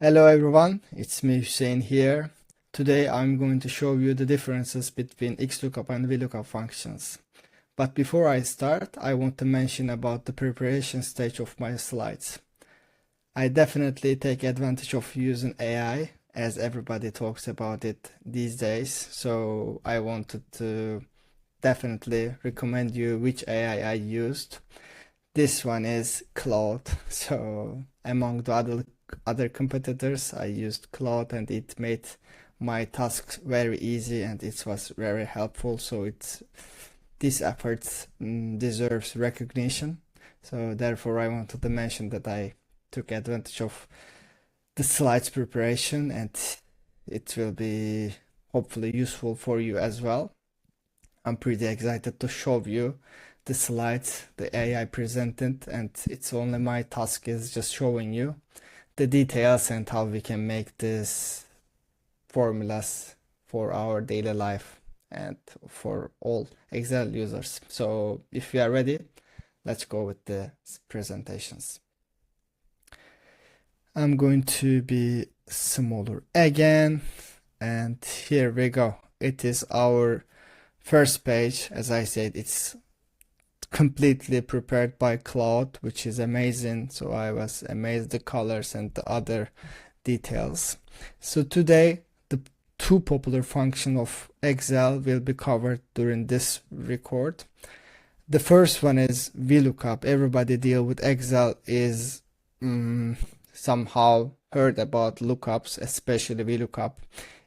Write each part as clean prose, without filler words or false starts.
Hello everyone, it's me Hussein here. Today I'm going to show you the differences between Xlookup and Vlookup functions. But before I start, I want to mention about the preparation stage of my slides. I definitely take advantage of using AI as everybody talks about it these days. So I wanted to definitely recommend you which AI I used. This one is Claude. So among the other competitors, I used Claude and it made my tasks very easy and it was very helpful. So this effort deserves recognition. So therefore I wanted to mention that I took advantage of the slides preparation and it will be hopefully useful for you as well. I'm pretty excited to show you the slides the AI presented, and it's only my task is just showing you the details and how we can make these formulas for our daily life and for all Excel users. So if you are ready, let's go with the presentations. I'm going to be smaller again, and here we go. It is our first page. As I said, it's completely prepared by Claude, which is amazing. So I was amazed the colors and the other details. So today the two popular functions of Excel will be covered during this record. The first one is Vlookup. Everybody deal with Excel is somehow heard about lookups, especially Vlookup.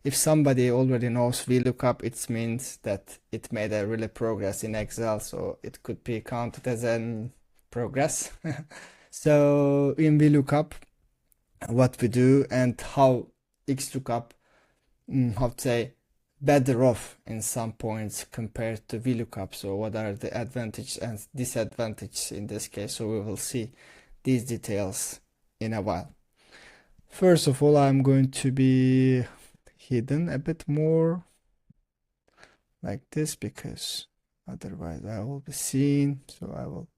If somebody already knows Vlookup, it means that it made a really progress in Excel, so it could be counted as an progress. So in Vlookup, what we do and how Xlookup, how to say, better off in some points compared to Vlookup. So what are the advantages and disadvantages in this case? So we will see these details in a while. First of all, I'm going to be hidden a bit more like this because otherwise I will be seen. So I will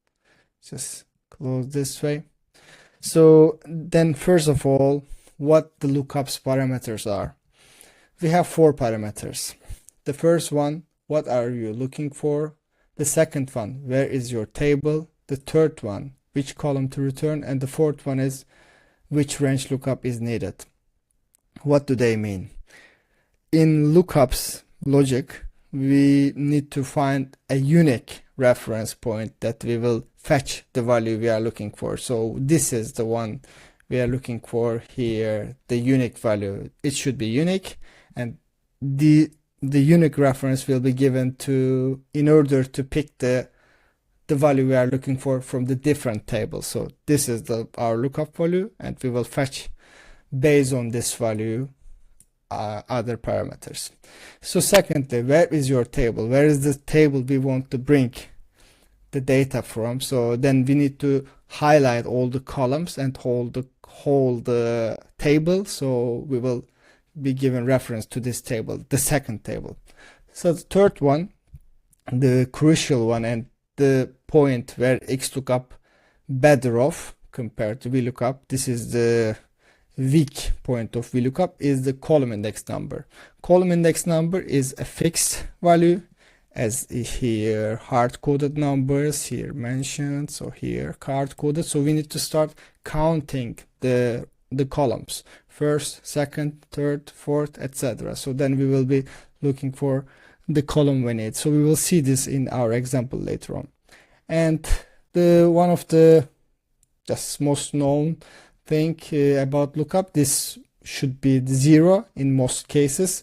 just close this way. So then first of all, what the lookup's parameters are. We have 4 parameters. The first one, what are you looking for? The second one, where is your table? The third one, which column to return? And the fourth one is which range lookup is needed. What do they mean? In lookups logic, we need to find a unique reference point that we will fetch the value we are looking for. So this is the one we are looking for here, the unique value. It should be unique, and the unique reference will be given to in order to pick the value we are looking for from the different tables. So this is our lookup value, and we will fetch based on this value other parameters. So secondly, where is your table? Where is the table we want to bring the data from? So then we need to highlight all the columns and hold the table. So we will be given reference to this table, the second table. So the third one, the crucial one and the point where Xlookup better off compared to Vlookup, this is the weak point of Vlookup, is the column index number. Column index number is a fixed value, as here hard-coded numbers here mentioned, so here hard-coded. So we need to start counting the columns, first, second, third, fourth, etc. So then we will be looking for the column we need. So we will see this in our example later on. And one of the just most known thing about lookup, this should be 0 in most cases.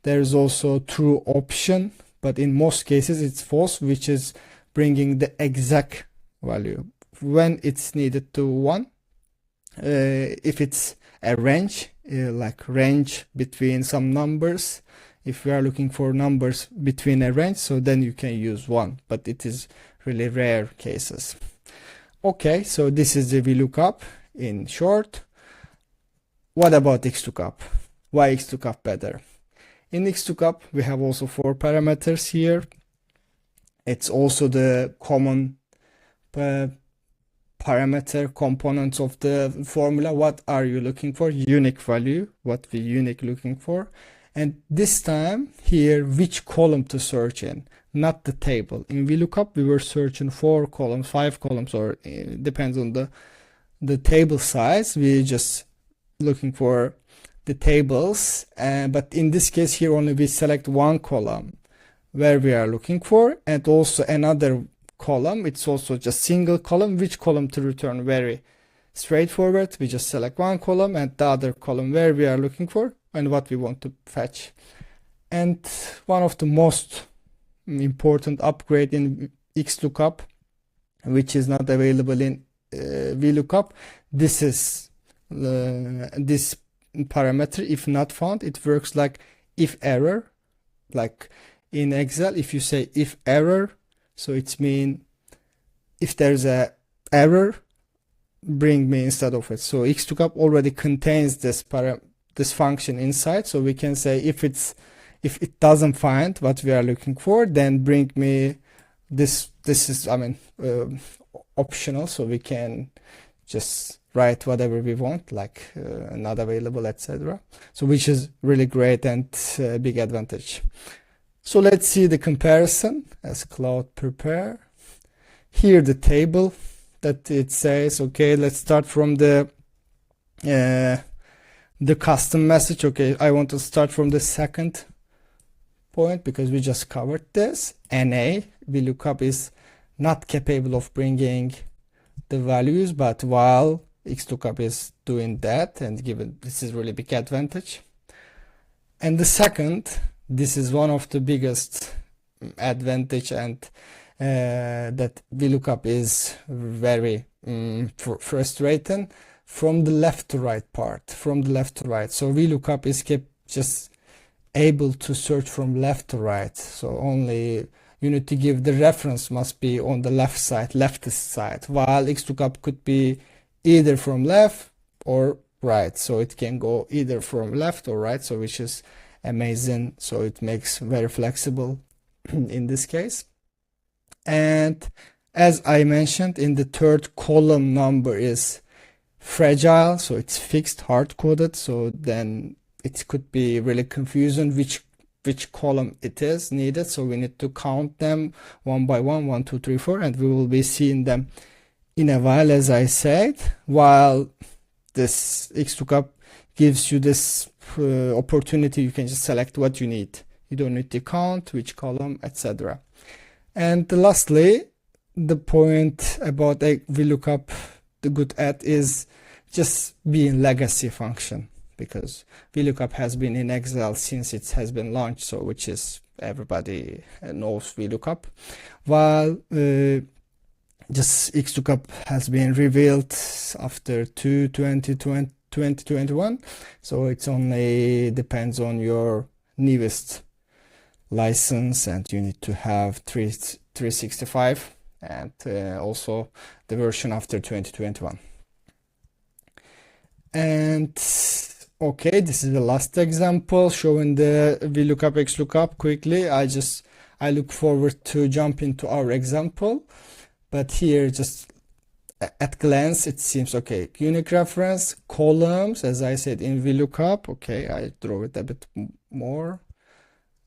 There is also true option, but in most cases it's false, which is bringing the exact value when it's needed to 1. If it's a range, like range between some numbers, if we are looking for numbers between a range, so then you can use 1, but it is really rare cases. Okay, so this is the Vlookup in short. What about Xlookup? Why Xlookup better? In Xlookup, we have also 4 parameters here. It's also the common parameter components of the formula. What are you looking for? Unique value, what we unique looking for. And this time here, which column to search in, not the table. In VLOOKUP, we were searching 4 columns, 5 columns, or depends on the table size. We just looking for the tables, but in this case here only we select one column where we are looking for, and also another column. It's also just single column. Which column to return? Very straightforward. We just select one column and the other column where we are looking for and what we want to fetch. And one of the most important upgrade in Xlookup, which is not available in VLOOKUP, this is this parameter. If not found, it works like if error. Like in Excel, if you say if error, so it's mean if there's a error, bring me instead of it. So Xlookup already contains this function inside, so we can say if it doesn't find what we are looking for, then bring me this. This is, I mean, optional, so we can just write whatever we want, like not available, etc. So which is really great and big advantage. So let's see the comparison as Xlooup prepare. Here the table that it says, okay, let's start from the custom message. Okay, I want to start from the second point because we just covered this. NA, VLOOKUP is not capable of bringing the values, but while Xlookup is doing that, and given this is really big advantage. And the second, this is one of the biggest advantage, and that VLOOKUP is very frustrating from the left to right part, from the left to right. So VLOOKUP is just able to search from left to right. So only you need to give the reference must be on the left side, leftist side, while Xlookup could be either from left or right. So it can go either from left or right, so which is amazing. So it makes very flexible in this case. And as I mentioned, in the third column number is fragile, so it's fixed, hard-coded, so then it could be really confusing which column it is needed. So we need to count them one by one, 1, 2, 3, 4, and we will be seeing them in a while, as I said, while this Xlookup gives you this opportunity. You can just select what you need. You don't need to count which column, etc. And lastly, the point about a VLOOKUP, the good at is just being legacy function, because VLOOKUP has been in Excel since it has been launched, so which is everybody knows VLOOKUP, while just Xlookup has been revealed after 2021, so it's only depends on your newest license, and you need to have 365 and also the version after 2021. And okay, this is the last example showing the VLOOKUP Xlookup quickly. I look forward to jump into our example, but here just at glance it seems okay. Unique reference, columns, as I said in VLOOKUP. Okay, I draw it a bit more.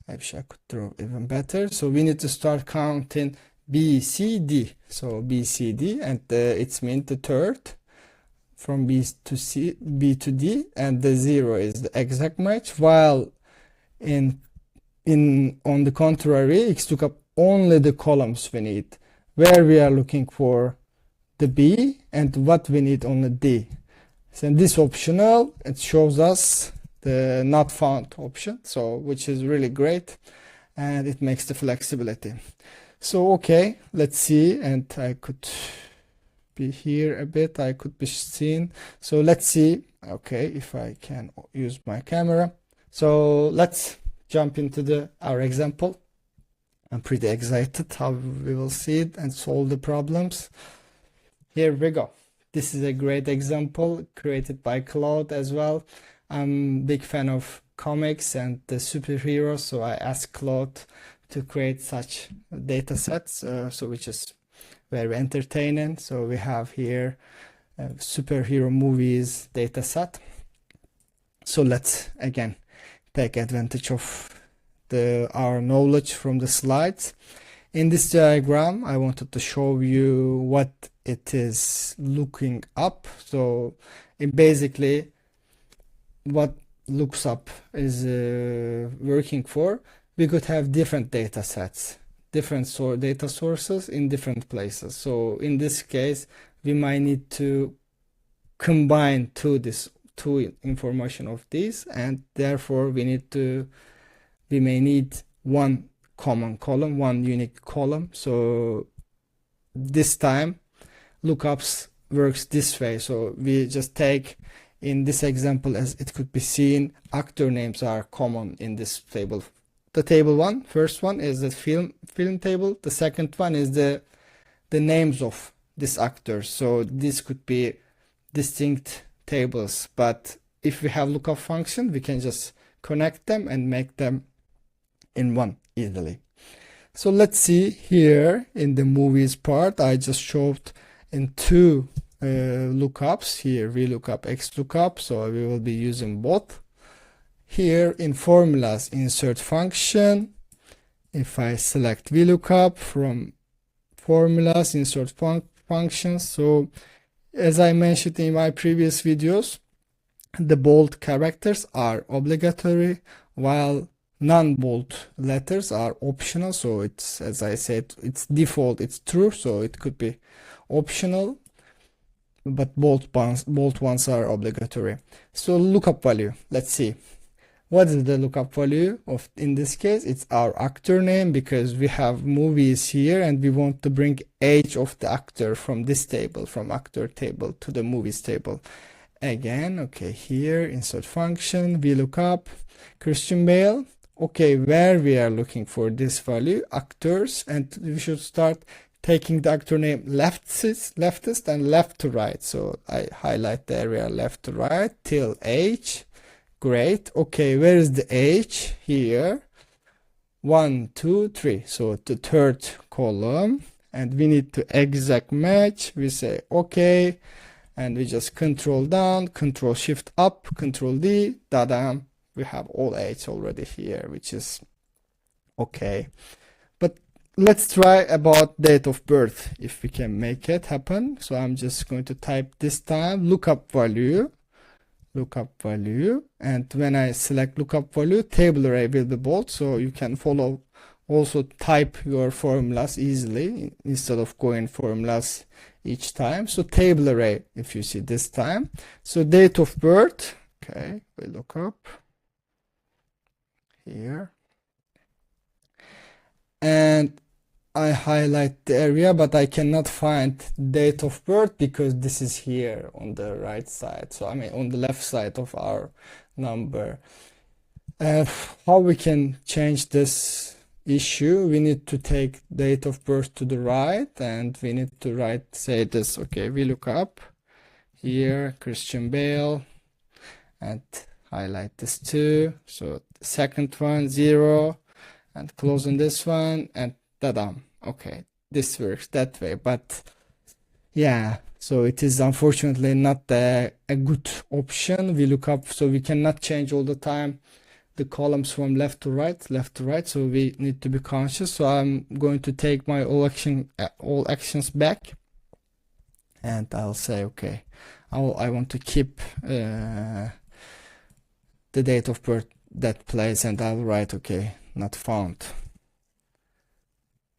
I wish I could draw even better. So we need to start counting B, C, D. So B, C, D, and it's meant the third from B to C, B to D, and the 0 is the exact match. While on the contrary, Xlookup only the columns we need, where we are looking for the B, and what we need on the D. So this optional, it shows us the not found option, so which is really great, and it makes the flexibility. So okay, let's see, and I could be here a bit, I could be seen. So let's see, okay, if I can use my camera. So let's jump into our example. I'm pretty excited how we will see it and solve the problems. Here we go. This is a great example created by Xlooup as well. I'm a big fan of comics and the superheroes, so I asked Xlooup to create such data sets, so which is very entertaining. So we have here superhero movies data set. So let's again take advantage of our knowledge from the slides. In this diagram, I wanted to show you what it is looking up. So it basically what looks up is working for. We could have different data sets, different data sources in different places. So in this case, we might need to combine two information of these, and therefore we may need one common column, one unique column. So this time lookups works this way. So we just take, in this example, as it could be seen, actor names are common in this table. The table one, first one is the film table. The second one is the names of this actors. So this could be distinct tables, but if we have lookup function, we can just connect them and make them in one easily. So let's see here in the movies part, I just showed in two lookups here, Vlookup, Xlookup. So we will be using both. Here in formulas, insert function. If I select Vlookup from formulas, insert functions. So as I mentioned in my previous videos, the bold characters are obligatory, while non-bold letters are optional. So it's, as I said, it's default, it's true, so it could be optional, but bold ones are obligatory. So lookup value, let's see. What is the lookup value of, in this case, it's our actor name, because we have movies here and we want to bring age of the actor from this table, from actor table to the movies table. Again, okay, here, insert function, Vlookup, Christian Bale. Okay, where we are looking for this value, actors, and we should start taking the actor name leftist and left to right. So I highlight the area left to right till age. Great. Okay, where is the age? Here. 1, 2, 3. So the third column, and we need to exact match. We say okay, and we just control down, control shift up, control D, da-dam. We have all age already here, which is okay. But let's try about date of birth, if we can make it happen. So I'm just going to type this time lookup value, and when I select lookup value, table array will be bold, so you can follow, also type your formulas easily instead of going formulas each time. So table array, if you see this time. So date of birth, okay, we look up here, and I highlight the area, but I cannot find date of birth because this is here on the right side. So I mean on the left side of our number. How we can change this issue? We need to take date of birth to the right, and we need to write, say this, okay, we look up here, Christian Bale, and highlight this too. So the second one, 0, and close on this one, and ta-dam. Okay, this works that way, but yeah, so it is unfortunately not a good option. We look up, so we cannot change all the time the columns from left to right, so we need to be conscious. So I'm going to take my all actions back, and I'll say okay, I want to keep the date of birth that place, and I'll write okay, not found,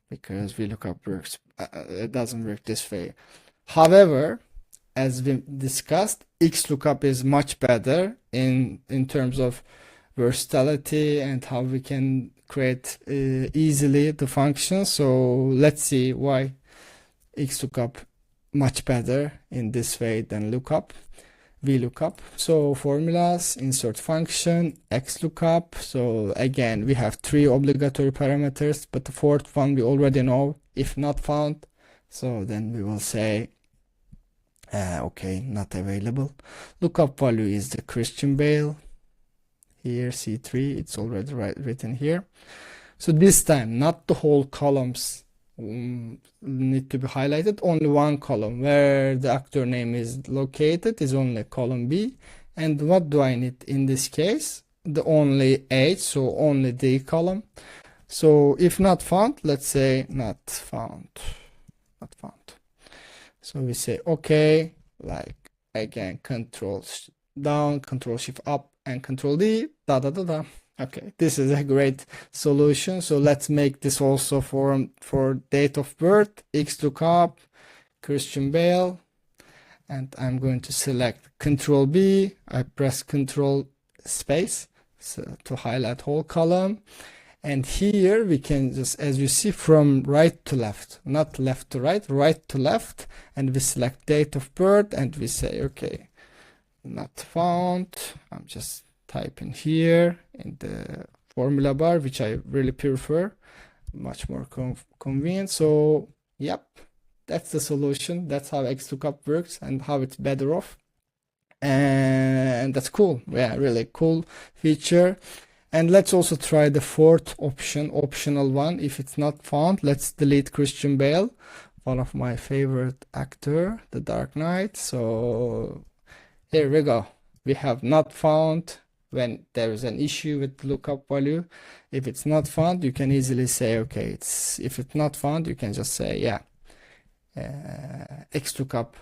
because VLOOKUP works, it doesn't work this way. However, as we discussed, Xlookup is much better in terms of versatility and how we can create easily the functions. So let's see why Xlookup much better in this way than VLOOKUP. So formulas, insert function, Xlookup. So again, we have 3 obligatory parameters, but the 4th one we already know, if not found. So then we will say okay, not available. Lookup value is the Christian Bale. Here C3, it's already written here. So this time not the whole columns need to be highlighted. Only one column where the actor name is located is only column B. And what do I need in this case? The only H, so only the column. So if not found, let's say not found, not found. So we say okay, like again, Control down, Control Shift up, and Control D, da da da da. Okay, this is a great solution. So let's make this also for date of birth, Xlookup, Christian Bale, and I'm going to select Control B. I press Control space so to highlight whole column. And here we can just, as you see, from right to left, not left to right, right to left, and we select date of birth and we say, okay, not found. I'm just typing here in the formula bar, which I really prefer, much more convenient. So, yep, that's the solution. That's how Xlookup works and how it's better off. And that's cool. Yeah, really cool feature. And let's also try the fourth option, optional one. If it's not found, let's delete Christian Bale, one of my favorite actor, The Dark Knight. So here we go. We have not found when there is an issue with lookup value. If it's not found, you can easily say, okay, if it's not found, you can just say, yeah, Xlookup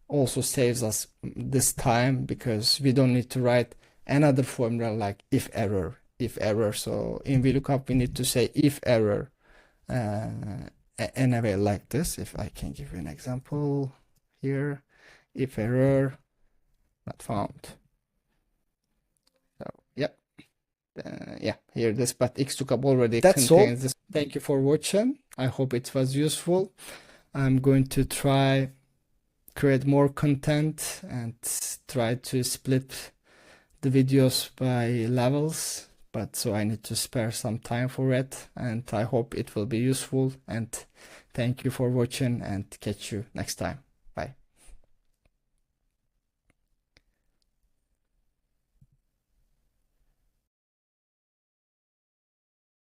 also saves us this time because we don't need to write another formula like if error. So in Vlookup we need to say if error in a way like this. If I can give you an example here, if error not found. So yep, yeah, here this, but Xlookup already contains this. Thank you for watching. I hope it was useful. I'm going to try create more content and try to split the videos by levels, but so I need to spare some time for it, and I hope it will be useful. And thank you for watching, and catch you next time.